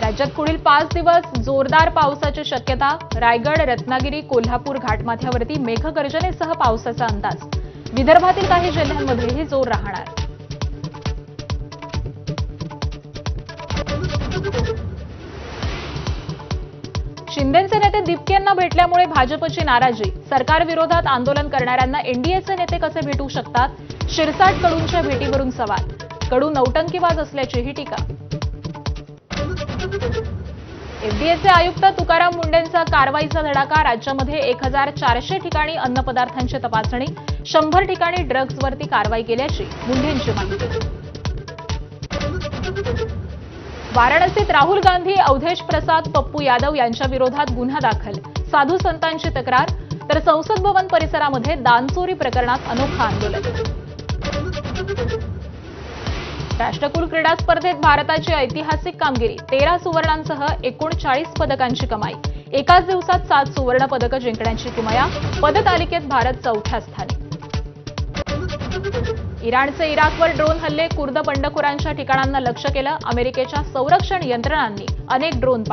राज्यात पुढील 5 दिवस जोरदार पावसाची शक्यता. रायगड, रत्नागिरी, कोल्हापूर घाटमाथ्यावरती मेघगर्जनेसह पावसाचा अंदाज. विदर्भातील काही जिल्ह्यांमध्येही जोर राहणार. शिंदेचे नेते दिपके यांना भेटल्यामुळे भाजपची नाराजी. सरकारविरोधात आंदोलन करणाऱ्यांना एनडीएचे नेते कसे भेटू शकतात? शिरसाट कडूंच्या भेटीवरून सवाल. कडू नौटंकीबाज असल्याचीही टीका. एफडीएचे आयुक्त तुकाराम मुंढेंचा कारवाईचा धडाका. राज्यामध्ये 1400 ठिकाणी अन्नपदार्थांची तपासणी. 100 ठिकाणी ड्रग्जवरती कारवाई केल्याची मुंढेंची माहिती. वाराणसीत राहुल गांधी, अवधेश प्रसाद, पप्पू यादव यांच्या विरोधात गुन्हा दाखल. साधू संतांची तक्रार. तर संसद भवन परिसरामध्ये दानचोरी प्रकरणात अनोखं आंदोलन. राष्ट्रकुल क्रीडा स्पर्धेत भारताची ऐतिहासिक कामगिरी. 13 सुवर्णांसह 39 पदकांची कमाई. एकाच दिवसात 7 सुवर्ण पदकं जिंकण्याची किमया. पदतालिकेत भारत 4थ्या स्थानी. इराणचे इराकवर ड्रोन हल्ले. कुर्द बंडखोरांच्या ठिकाणांना लक्ष्य केलं. अमेरिकेच्या संरक्षण यंत्रणांनी अनेक ड्रोन